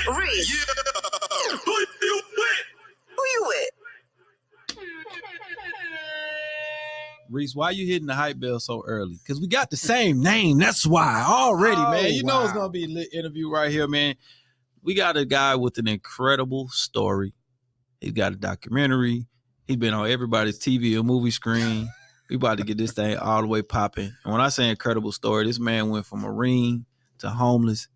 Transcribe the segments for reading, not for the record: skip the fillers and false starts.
Reece. Yeah. Who you with? Reece, why you hitting the hype bell so early? Because we got the same name. That's why already, man. You know it's going to be a lit interview right here, man. We got a guy with an incredible story. He's got a documentary. He's been on everybody's TV or movie screen. We about to get this thing all the way popping. And when I say incredible story, this man went from Marine to homeless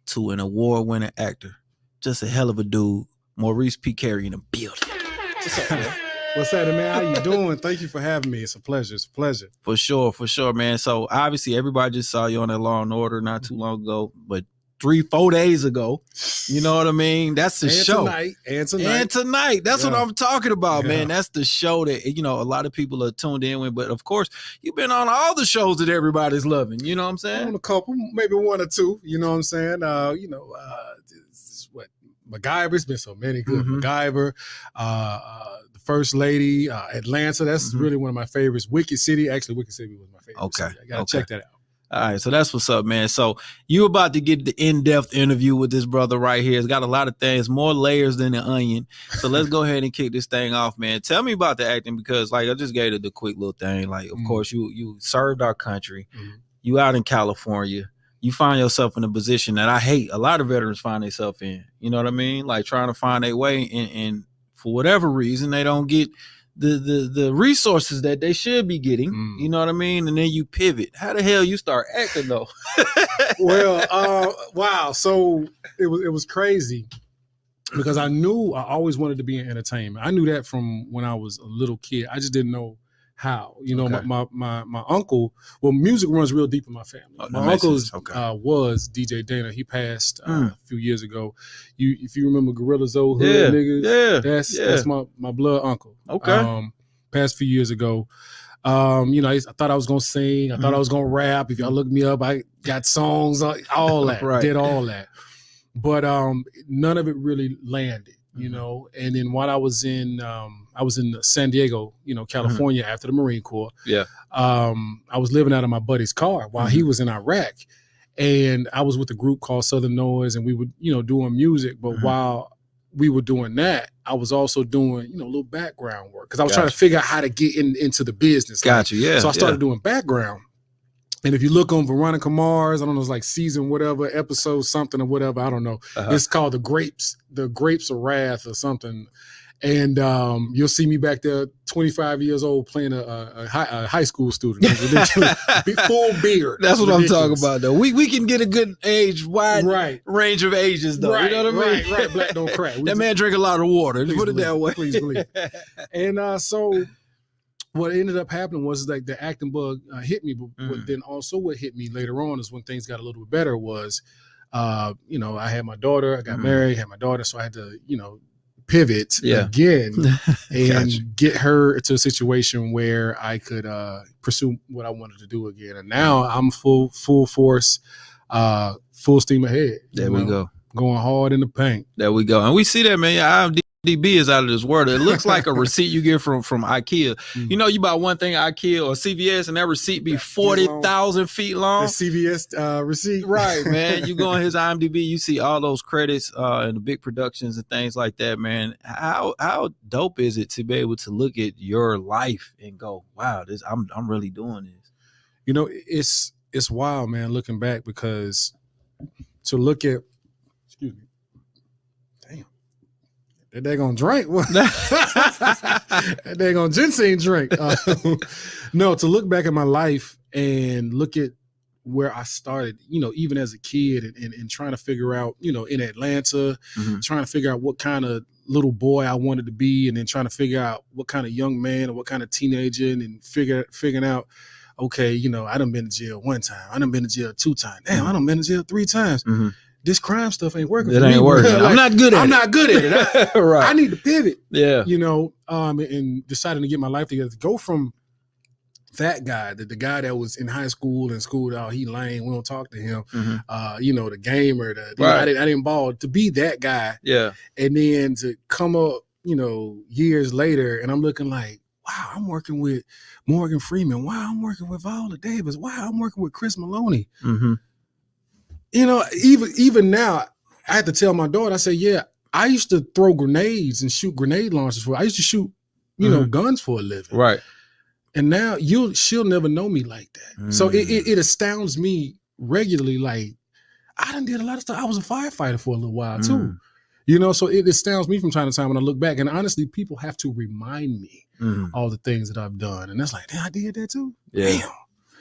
to an award-winning actor. Just a hell of a dude. Maurice P. Kerry in the building. What's up, man? What's happening, man? How you doing? Thank you for having me. It's a pleasure. It's a pleasure. For sure, man. So obviously everybody just saw you on that Law and Order not too long ago, but 3-4 days ago, you know what I mean? That's the show. And tonight. That's what I'm talking about, man. That's the show that, you know, a lot of people are tuned in with. But of course, you've been on all the shows that everybody's loving. You know what I'm saying? On a couple, maybe one or two. You know what I'm saying? What MacGyver's been so many good. MacGyver, the First Lady, Atlanta. That's really one of my favorites. Wicked City. Actually, Wicked City was my favorite. Okay. I gotta check that out. All right, so that's what's up, man. So you about to get the in-depth interview with this brother right here. It's got a lot of things, more layers than an onion. So let's go ahead and kick this thing off, man. Tell me about the acting, because like I just gave it the quick little thing. Like, of course, you served our country. You out in California. You find yourself in a position that I hate. A lot of veterans find themselves in. You know what I mean? Like trying to find their way, and for whatever reason, they don't get the resources that they should be getting, you know what I mean? And then you pivot. How the hell you start acting though? Well, wow. So it was crazy because I knew I always wanted to be in entertainment. I knew that from when I was a little kid. I just didn't know how. You know, my uncle, well, music runs real deep in my family. My uncle was DJ Dana. He passed a few years ago. If you remember Gorilla Zoe Hood niggas, that's my blood uncle. Okay. Passed a few years ago. You know, I thought I was gonna sing. I thought I was gonna rap. If y'all look me up, I got songs, all that, did all that. But none of it really landed. You know, and then while I was in San Diego, you know, California after the Marine Corps. I was living out of my buddy's car while he was in Iraq, and I was with a group called Southern Noise, and we were, you know, doing music. But while we were doing that, I was also doing, you know, a little background work because I was trying to figure out how to get into the business. So I started doing background. And if you look on Veronica Mars, I don't know, it's like season whatever, episode something or whatever, I don't know. It's called The Grapes of Wrath or something. And you'll see me back there, 25 years old, playing a high school student. Full beard. That's what I'm talking about, though. We can get a good wide range of ages, though. You know what I mean? Right. Black don't crack. That man drink a lot of water. Put it that way. Please believe. And so what ended up happening was like the acting bug hit me, but then also what hit me later on is when things got a little bit better was, you know, I had my daughter, I got married, had my daughter, so I had to, you know, pivot again and get her to a situation where I could pursue what I wanted to do again. And now I'm full force, full steam ahead. There we go. Going hard in the paint. There we go. And we see that, man. IMDb is out of this world. It looks like a receipt you get from IKEA. You know, you buy one thing at IKEA or CVS, and that receipt be 40,000 feet long. The CVS receipt. Right, man. You go on his IMDb, you see all those credits and the big productions and things like that, man. How dope is it to be able to look at your life and go, wow, I'm really doing this? You know, it's wild, man, looking back, because to look at, excuse me, damn, that they gonna drink. That they gonna ginseng drink. No, to look back at my life and look at where I started, you know, even as a kid and trying to figure out, you know, in Atlanta, trying to figure out what kind of little boy I wanted to be, and then trying to figure out what kind of young man or what kind of teenager, and then figuring out, okay, you know, I done been to jail one time. I done been to jail 2 times. Damn, I done been to jail 3 times. This crime stuff ain't working. It ain't working. Like, I'm not good at it. I'm not good at it. Right. I need to pivot. Yeah. You know, and deciding to get my life together, to go from that guy, the guy that was in high school and schooled out, he lame, we don't talk to him. You know, the gamer, I didn't ball, to be that guy. Yeah. And then to come up, you know, years later, and I'm looking like, wow, I'm working with Morgan Freeman. Wow, I'm working with Viola Davis. Wow, I'm working with Chris Maloney. You know, even now, I had to tell my daughter, I said, yeah, I used to throw grenades and shoot grenade launchers I used to shoot, guns for a living. Right. And now she'll never know me like that. So it astounds me regularly. Like, I done did a lot of stuff. I was a firefighter for a little while too. So it astounds me from time to time when I look back. And honestly, people have to remind me all the things that I've done. And that's like, damn, I did that too? Yeah. Damn.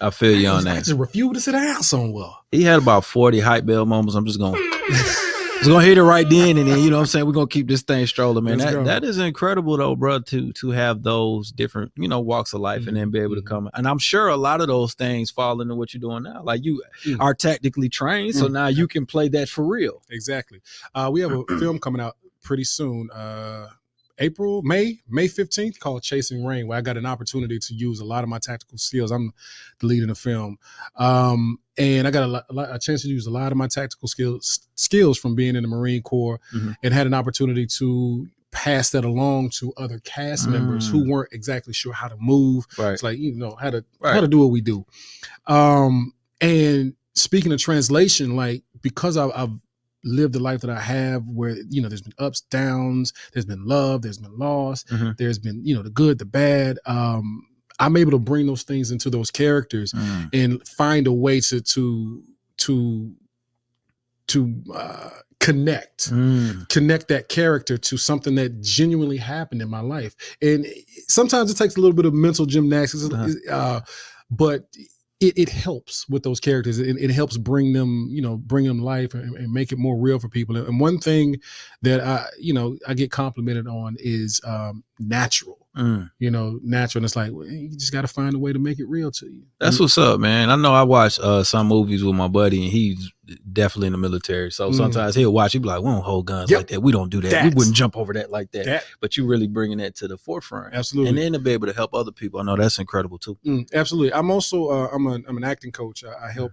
I feel you on that. I just refuse to sit down somewhere. He had about 40 hype bell moments. I'm just going to hit it right then. And then, you know what I'm saying? We're going to keep this thing strolling, man. That is incredible though, bro, to have those different, walks of life and then be able to come. And I'm sure a lot of those things fall into what you're doing now. Like you are tactically trained. So now you can play that for real. Exactly. We have a film coming out pretty soon. May 15th, called Chasing Rain, where I got an opportunity to use a lot of my tactical skills. I'm the lead in the film. And I got a chance to use a lot of my tactical skills from being in the Marine Corps and had an opportunity to pass that along to other cast members who weren't exactly sure how to move. Right. It's like, how to do what we do. And speaking of translation, like, because I've lived the life that I have where, there's been ups, downs, there's been love, there's been loss, there's been, the good, the bad. I'm able to bring those things into those characters and find a way to connect that character to something that genuinely happened in my life. And sometimes it takes a little bit of mental gymnastics, but it helps with those characters. It helps bring them life and make it more real for people. And one thing that I get complimented on is natural. Natural. And it's like, you just got to find a way to make it real to you. That's what's up, man. I know I watch some movies with my buddy, and he's definitely in the military. So sometimes he'll watch, he'll be like, we don't hold guns like that. We don't do that. We wouldn't jump over that like that. But you really bringing that to the forefront. Absolutely. And then to be able to help other people. I know that's incredible too. Absolutely. I'm also, I'm an acting coach. I help,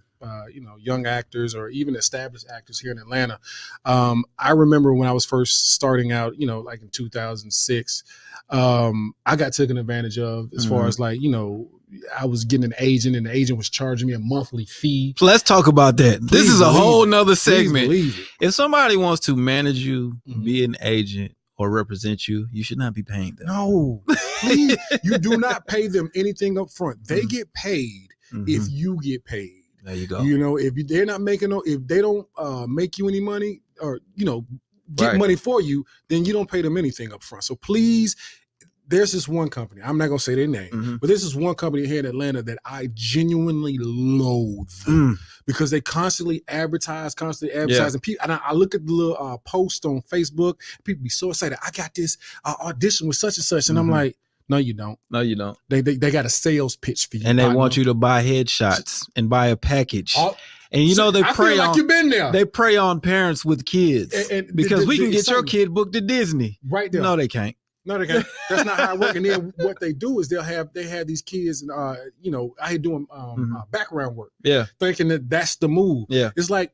young actors or even established actors here in Atlanta. I remember when I was first starting out, like in 2006, I got taken advantage of as far as like, I was getting an agent and the agent was charging me a monthly fee. So let's talk about that. This is a whole nother segment. If somebody wants to manage you, be an agent or represent you, you should not be paying them. No, please, you do not pay them anything up front. They get paid if you get paid. There you go. If they're not making, if they don't make you any money or, get money for you, then you don't pay them anything up front. So please, there's this one company, I'm not going to say their name, but there's this one company here in Atlanta that I genuinely loathe because they constantly advertise. And I look at the little post on Facebook, people be so excited. I got this audition with such and such. And I'm like, no, you don't. No, you don't. They got a sales pitch for you. And they want you to buy headshots and buy a package. And they prey on. You've been there. They prey on parents with kids, and because we can get your kid booked to Disney. Right there. No, they can't. No, they can't. That's not how it works. And then what they do is they have these kids, and I hate doing background work. Yeah, thinking that's the move. Yeah, it's like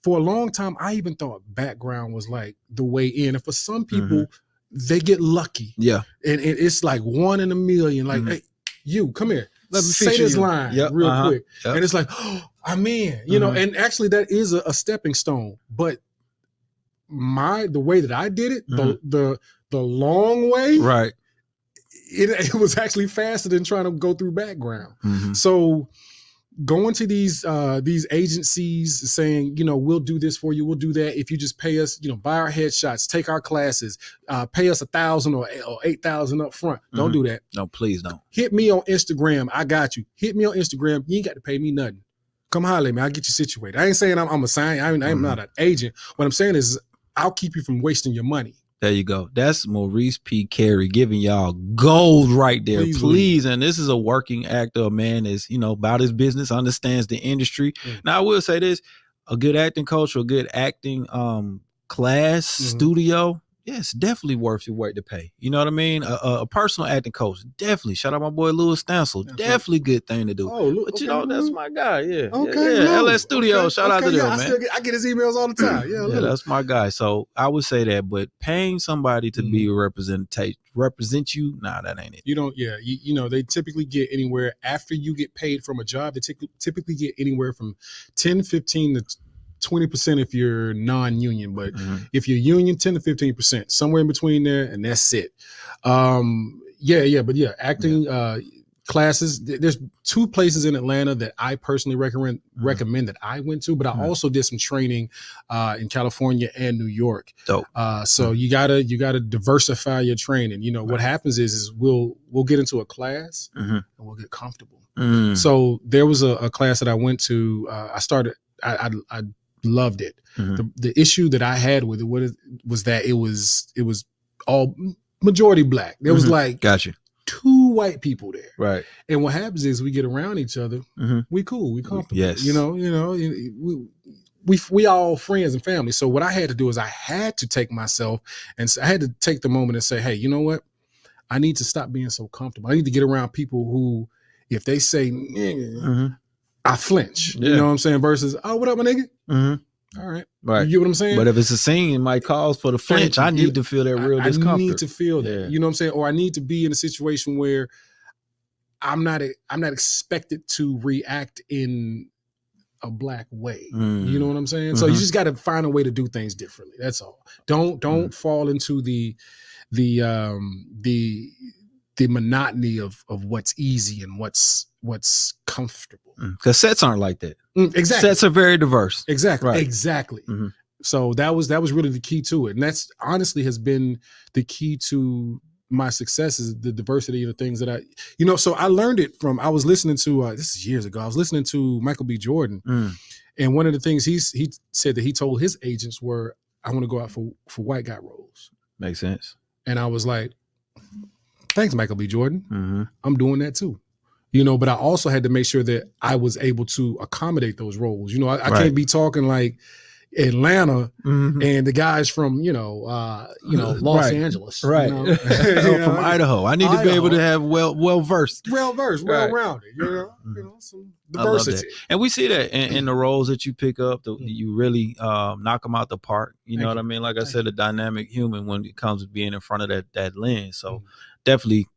for a long time I even thought background was like the way in, and for some people they get lucky. Yeah, and it's like 1 in a million. Like, hey, you come here. Let me say this line real quick. Yep. And it's like, oh, I'm in. And actually that is a stepping stone. But the way that I did it, the long way, right? It was actually faster than trying to go through background. So going to these agencies saying, we'll do this for you, we'll do that if you just pay us, buy our headshots, take our classes, pay us $1,000 or $8,000 up front. Don't do that. No, please don't. Hit me on Instagram. I got you. Hit me on Instagram. You ain't got to pay me nothing. Come holler at me. I'll get you situated. I ain't saying I'm a sign. I'm not an agent. What I'm saying is I'll keep you from wasting your money. There you go. That's Maurice P. Kerry giving y'all gold right there. Please. And this is a working actor. A man is, about his business, understands the industry. Now, I will say this, a good acting coach or a good acting class, studio, it's definitely worth your weight to pay. You know what I mean? A personal acting coach, definitely. Shout out my boy Louis Stansel. Definitely good thing to do. Oh, but that's my guy. Yeah. Okay. Yeah. LS Studio. Shout out to them, man. I get his emails all the time. Yeah, that's my guy. So I would say that, but paying somebody to be a represent you, nah, that ain't it. You don't. Yeah. They typically get anywhere after you get paid from a job. They typically get anywhere from 10, 15 20% if you're non-union, but if you're union, 10 to 15%, somewhere in between there, and that's it. Acting classes. There's 2 places in Atlanta that I personally recommend that I went to, but I also did some training in California and New York. Dope. So you gotta diversify your training. You know, what happens is we'll get into a class and we'll get comfortable. So there was a class that I went to. I loved it. The issue that I had with it was that it was all majority black. There was like 2 white people there. Right. And what happens is we get around each other. We cool. We comfortable. Yes. You know, we all friends and family. So what I had to do is I had to take myself and I had to take the moment and say, hey, you know what? I need to stop being so comfortable. I need to get around people who, if they say, nigga, I flinch. You know what I'm saying? Versus, oh, what up, my nigga? All right. Right. You know what I'm saying? But if it's a scene, it might cause for the flinch. I need to feel that real discomfort. I need to feel that. Yeah. You know what I'm saying? Or I need to be in a situation where I'm not expected to react in a black way. You know what I'm saying? So you just got to find a way to do things differently. That's all. Don't fall into the monotony of what's easy and what's comfortable. Because sets aren't like that. Exactly. Sets are very diverse. Exactly. Right. Exactly. So that was really the key to it. And that's honestly has been the key to my success, is the diversity of the things that so I learned it from, I was listening to, this is years ago, I was listening to Michael B. Jordan. And one of the things he said that he told his agents were, I want to go out for white guy roles. Makes sense. And I was like, thanks, Michael B. Jordan. I'm doing that too. But I also had to make sure that I was able to accommodate those roles. I can't be talking like Atlanta and the guys from, Los Angeles. Right. From Idaho. I need to be able to have well-versed. Well-rounded, some diversity. And we see that in the roles that you pick up, you really knock them out the park. You know what I mean? Like I said, a dynamic human when it comes to being in front of that lens. So definitely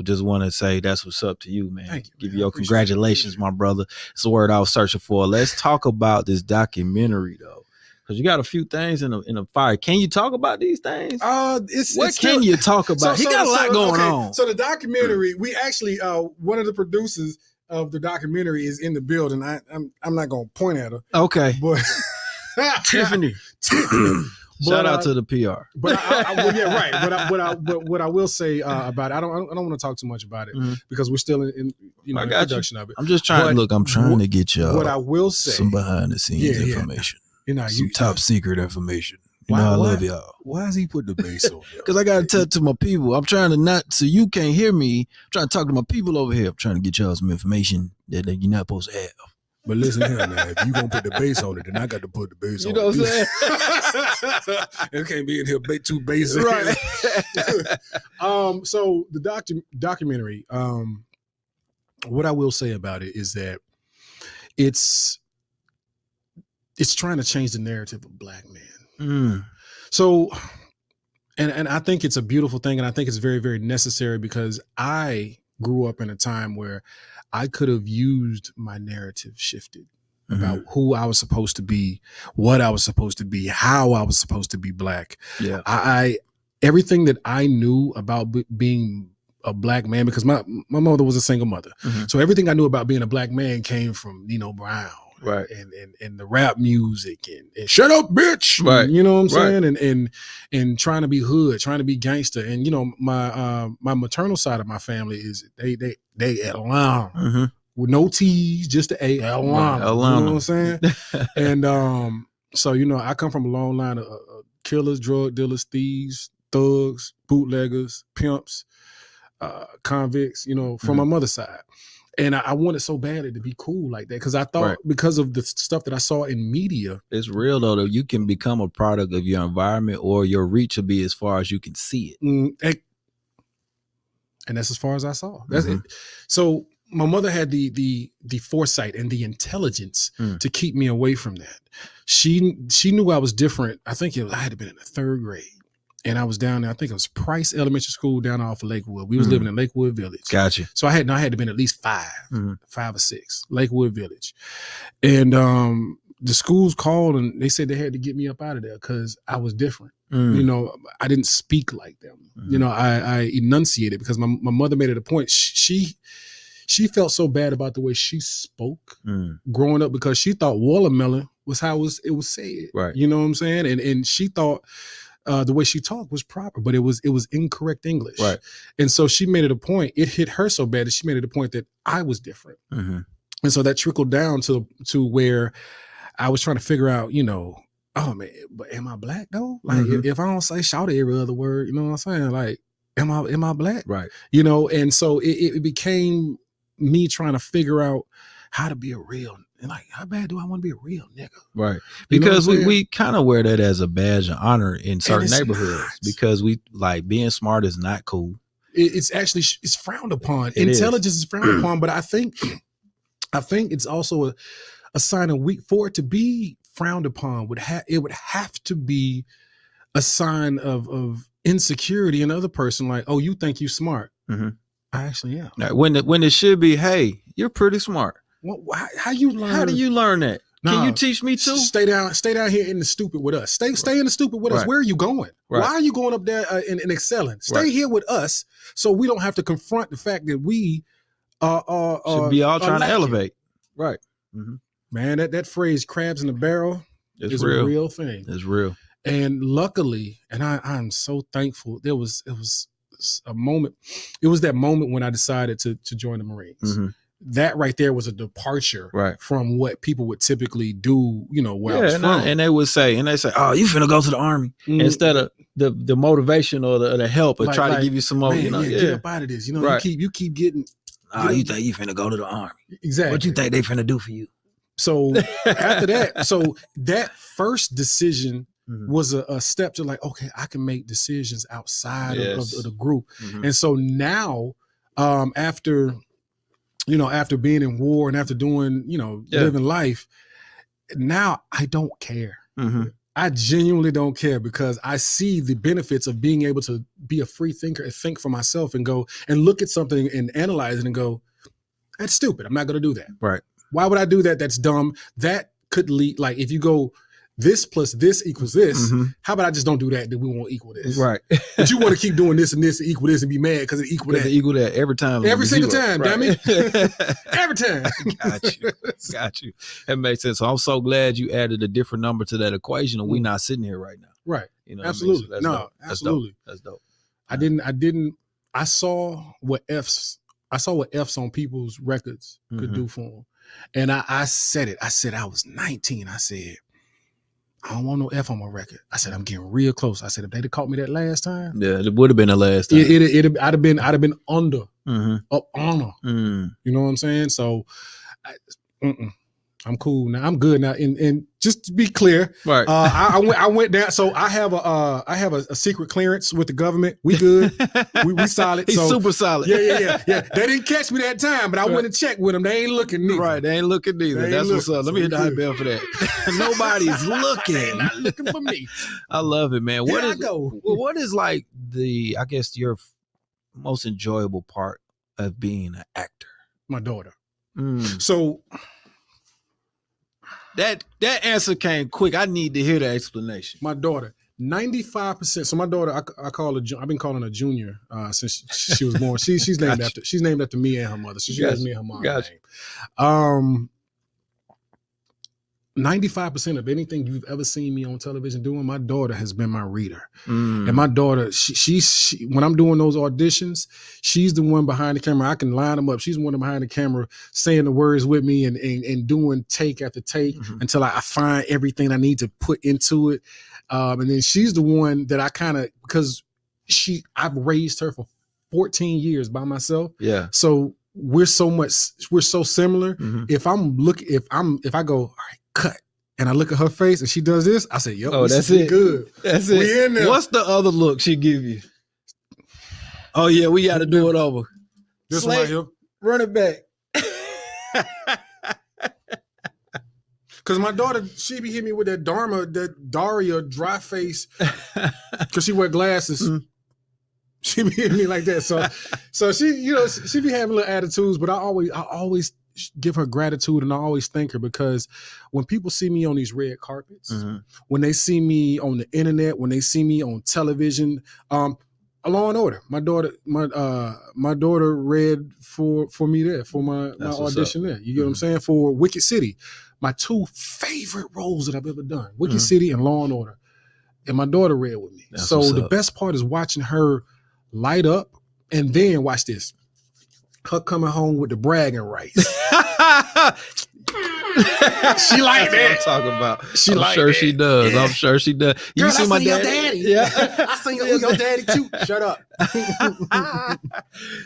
just want to say that's what's up to you, man. Thank you, Give you your congratulations, my brother. It's the word I was searching for. Let's talk about this documentary, though, because you got a few things in the fire. Can you talk about these things? What can you talk about? He got a lot going on. So the documentary, we actually, one of the producers of the documentary is in the building. I'm not gonna point at her. Okay, but Tiffany. Shout out to the PR. But what I will say about it, I don't want to talk too much about it because we're still in production of it. I'm just trying. I'm trying to get y'all. What I will say, some behind the scenes information. Some top secret information. I love y'all. Why is he putting the bass on? Because I got to tell to my people. I'm trying to not, so you can't hear me. I'm trying to talk to my people over here. I'm trying to get y'all some information that you're not supposed to have. But listen here, man. If you gonna put the bass on it, then I got to put the bass on it. You know what I'm saying? It can't be in here too basic. Right. So the documentary, what I will say about it is that it's trying to change the narrative of black men. So, and I think it's a beautiful thing, and I think it's very, very necessary, because I grew up in a time where I could have used my narrative shifted about who I was supposed to be, what I was supposed to be, how I was supposed to be black. Yeah. I everything that I knew about being a black man, because my mother was a single mother. So everything I knew about being a black man came from Nino Brown. Right. And the rap music and shut up, bitch. Right. You know what I'm saying? And trying to be hood, trying to be gangster. And my maternal side of my family is they Atlanta with no T's, just the A, Atlanta. You know what I'm saying? And so I come from a long line of killers, drug dealers, thieves, thugs, bootleggers, pimps, convicts, from my mother's side. And I wanted so badly to be cool like that, because I thought because of the stuff that I saw in media. It's real, though, you can become a product of your environment, or your reach will be as far as you can see it. And that's as far as I saw. That's it. So my mother had the foresight and the intelligence to keep me away from that. She knew I was different. I think I had been in the 3rd grade. And I was down there, I think it was Price Elementary School down off of Lakewood. We was living in Lakewood Village. Gotcha. So I had to been at least 5 or 6, Lakewood Village. And the schools called and they said they had to get me up out of there because I was different. You know, I didn't speak like them. You know, I enunciated because my mother made it a point. She felt so bad about the way she spoke growing up because she thought watermelon was how it was said. Right. You know what I'm saying? And she thought the way she talked was proper, but it was incorrect English. Right. And so she made it a point. It hit her so bad that she made it a point that I was different. And so that trickled down to where I was trying to figure out, you know, oh man, but am I black though? Like if I don't say shout every other word, you know what I'm saying? Like, am I black? Right. You know, and so it became me trying to figure out how to be a real, and like, how bad do I want to be a real nigga? Right. You know Because what I'm saying? we kind of wear that as a badge of honor in certain it's neighborhoods not. because we like being smart is not cool. It's actually, it's frowned upon. It Intelligence is frowned upon, but I think it's also a sign of weak. For it to be frowned upon, it would have to be a sign of insecurity in the other person. Like, oh, you think you smart? I actually am. Now, when it should be, hey, you're pretty smart. How you learn? How do you learn that? Can you teach me too? Stay down here in the stupid with us. Stay in the stupid with us. Right. Where are you going? Right. Why are you going up there and excelling? Stay Right. here with us so we don't have to confront the fact that we should be all trying to lacking. elevate. Right. Man, that phrase "crabs in the barrel" is real. a real thing. It's real. And luckily, and I'm so thankful. It was a moment. It was that moment when I decided to join the Marines. That right there was a departure from what people would typically do, you know, where I was from. And they say, oh, you finna go to the Army instead of the motivation or the help or try to give you some more, man, you know, get up out of this. You know, you keep getting. You think you finna go to the Army. Exactly. What you think they finna do for you? So after that first decision was a step to like, okay, I can make decisions outside of the group. And so now, after being in war and after doing, living life, now I don't care. I genuinely don't care because I see the benefits of being able to be a free thinker and think for myself and go and look at something and analyze it and go, that's stupid. I'm not going to do that. Right. Why would I do that? That's dumb. That could lead, like if you go this plus this equals this, how about I just don't do that? Then we won't equal this. Right. But you want to keep doing this and this and equal this and be mad because it equal that. It equal that every time. Every single time, right. damn it. Every time. Got you. That makes sense. So I'm so glad you added a different number to that equation and we're not sitting here right now. Right. You know, absolutely. What I mean? So absolutely. That's dope. I saw what F's on people's records could do for them. And I said it. I said, I was 19. I said, I don't want no F on my record. I said, I'm getting real close. I said, if they'd have caught me that last time. Yeah, it would have been the last time. I'd have been under, up honor. You know what I'm saying? So I'm cool now. I'm good now. And just to be clear, right? I went down. So I have a secret clearance with the government. We good. we solid. He's super solid. Yeah. They didn't catch me that time, but I went and checked with them. They ain't looking neither. Right. They ain't looking neither. That's what's up. Let me hit the high bell for that. Nobody's looking. They're not looking for me. I love it, man. What is like I guess your most enjoyable part of being an actor? My daughter. So. That answer came quick. I need to hear the explanation. My daughter, 95%. So my daughter, I call her. I've been calling her Junior since she was born. She's named after me and her mother. So she has me and her mom's name. 95% of anything you've ever seen me on television doing, my daughter has been my reader. And my daughter, she when I'm doing those auditions, she's the one behind the camera. I can line them up. She's the one behind the camera saying the words with me and doing take after take until I find everything I need to put into it. And then she's the one that I kind of, because I've raised her for 14 years by myself. Yeah. So we're so similar. If I go, all right, cut. And I look at her face and she does this. I say, yep, that's it. Good. That's we it. In there. What's the other look she give you? Oh yeah, we got to do it over. This one right here. Run it back. Cause my daughter, she be hitting me with that Daria dry face. Cause she wear glasses. She be hitting me like that. So she, she be having little attitudes, but I always give her gratitude, and I always thank her, because when people see me on these red carpets, when they see me on the internet, when they see me on television, Law and Order. My daughter read for me there for my audition there. You get what I'm saying? For Wicked City, my 2 favorite roles that I've ever done, Wicked City and Law and Order, and my daughter read with me. So the best part is watching her light up, and then watch this, her coming home with the bragging rights. She like that. I'm talking about. I'm sure she does. Yeah. I'm sure she does. Girl, you see my daddy? Yeah. I seen your daddy too. Shut up.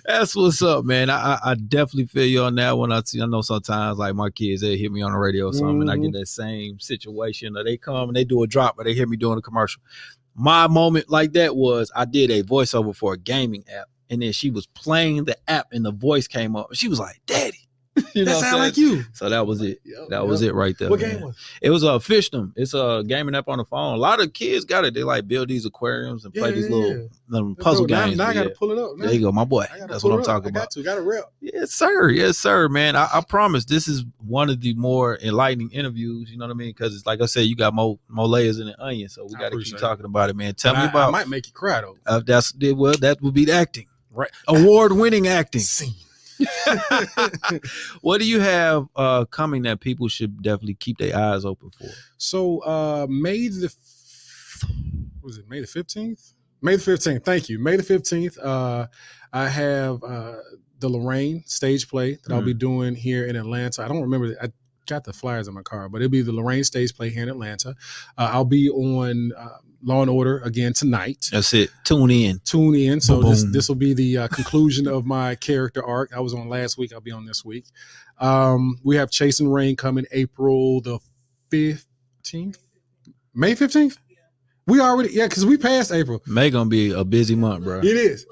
That's what's up, man. I definitely feel you on that one. I know sometimes like my kids, they hit me on the radio or something, and I get that same situation, or they come and they do a drop, or they hear me doing a commercial. My moment like that was I did a voiceover for a gaming app, and then she was playing the app and the voice came up, and she was like, "Daddy." You know, that sound like you. So that was it. That was it right there. What game was it? It was a Fishdom. It's a gaming app on the phone. A lot of kids got it. They like build these aquariums and play these little puzzle games. Now I got to pull it up. Now. There you go, my boy. That's what I'm talking about. Got to rep. Yes, sir. Yes, sir, man. I promise this is one of the more enlightening interviews. You know what I mean? Because it's like I said, you got more layers in the onion. So we got to keep talking about it, man. Tell me about. I might make you cry though. That would be the acting, right? Award-winning acting. What do you have coming that people should definitely keep their eyes open for? So May the 15th? May the 15th. Thank you. May the 15th. I have the Lorraine stage play that I'll be doing here in Atlanta. I don't remember. I got the flyers in my car, but it'll be the Lorraine stage play here in Atlanta. I'll be on Law and Order again tonight. That's it. Tune in. So this will be the conclusion of my character arc. I was on last week. I'll be on this week. We have Chasing Rain coming April the 15th. May 15th? We already, because we passed April. May gonna be a busy month, bro. It is.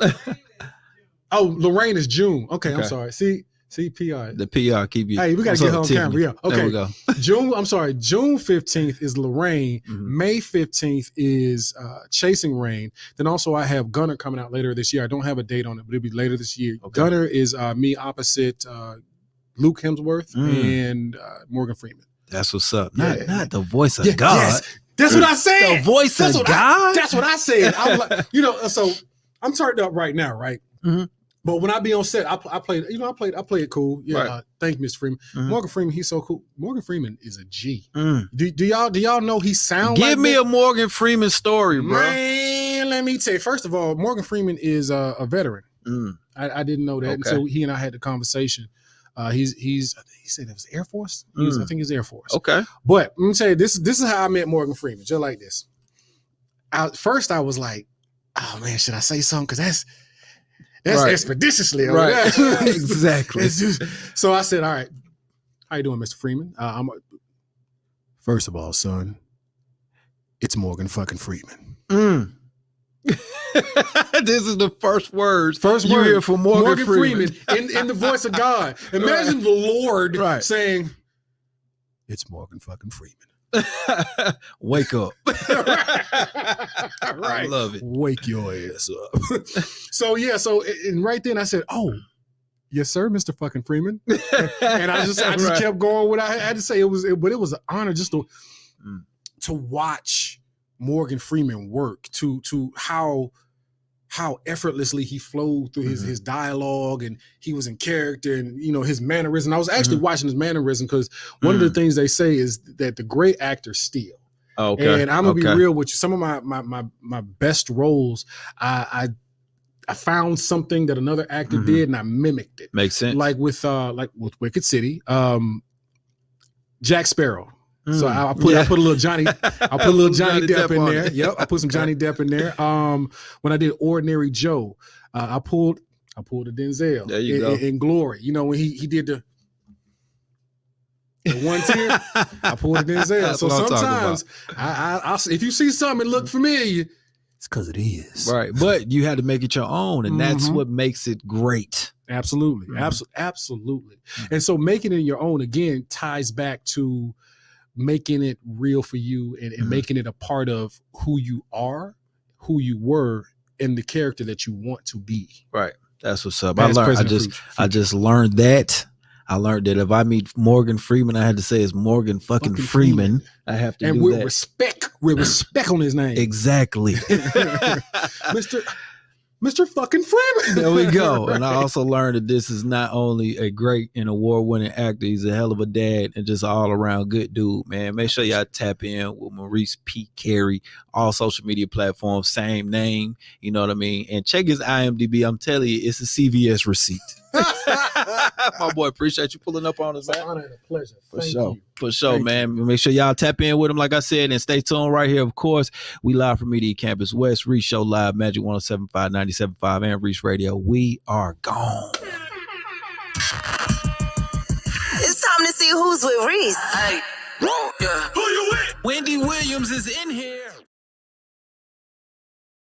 Oh, Lorraine is June. Okay, I'm sorry. See, PR. The PR keep you. Hey, we got to get her on camera. Yeah. Okay. There we go. June 15th is Lorraine. May 15th is Chasing Rain. Then also I have Gunner coming out later this year. I don't have a date on it, but it'll be later this year. Okay. Gunner is me opposite Luke Hemsworth and Morgan Freeman. That's what's up. Not the voice of God. Yes. That's what I said. The voice of God? That's what I said. I'm like, so I'm turned up right now, right? Mm-hmm. But when I be on set, I play it cool. Yeah, right. Thank you, Mr. Freeman. Morgan Freeman, he's so cool. Morgan Freeman is a G. Do y'all know he sound? Give me a Morgan Freeman story, bro. Man, let me tell you. First of all, Morgan Freeman is a veteran. I didn't know that until he and I had the conversation. I think he said it was Air Force. I think he's Air Force. Okay. But let me tell you, this is how I met Morgan Freeman, just like this. First, I was like, oh man, should I say something? Because that's right. Expeditiously. Right. Exactly. So I said, all right, how you doing, Mr. Freeman? First of all, son, it's Morgan fucking Freeman. This is the first words you hear from Morgan Freeman in the voice of God. Imagine the Lord saying, it's Morgan fucking Freeman. Wake up. Right. I love it. Wake your ass up. So and right then I said, oh, yes, sir, Mr. fucking Freeman. And I just kept going what I had to say. But it was an honor just to watch Morgan Freeman work, to how effortlessly he flowed through his dialogue, and he was in character, and his mannerism. I was actually watching his mannerism because one of the things they say is that the great actors steal. Oh, okay. And I'm gonna be real with you. Some of my best roles, I found something that another actor did, and I mimicked it. Makes sense. Like with Wicked City, Jack Sparrow. So I put a little Johnny Depp in there. Yep, I put some Johnny Depp in there. When I did Ordinary Joe, I pulled a Denzel. There you go. In Glory. When he did the one tear, I pulled a Denzel. That's so sometimes I if you see something that look familiar, it's because it is. Right. But you had to make it your own, and that's what makes it great. Absolutely. Absolutely. And so making it your own again ties back to making it real for you and making it a part of who you are, who you were, and the character that you want to be. Right. That's what's up. I just learned that. I learned that if I meet Morgan Freeman, I had to say it's Morgan fucking Freeman. I have to do that. With respect on his name. Exactly. Mr. fucking Freeman. There we go. And I also learned that this is not only a great and award-winning actor, he's a hell of a dad and just an all-around good dude, man. Make sure y'all tap in with Maurice P. Kerry, all social media platforms, same name, you know what I mean? And check his IMDb. I'm telling you, it's a CVS receipt. My boy, appreciate you pulling up on us. It's an honor and a pleasure. Thank you. For sure, man. Make sure y'all tap in with him, like I said, and stay tuned right here. Of course, we live from Media Campus West, Reec Show Live, Magic 107.5, 97.5, and Reec Radio. We are gone. It's time to see who's with Reece. Hey, yeah. Who you with? Wendy Williams is in here.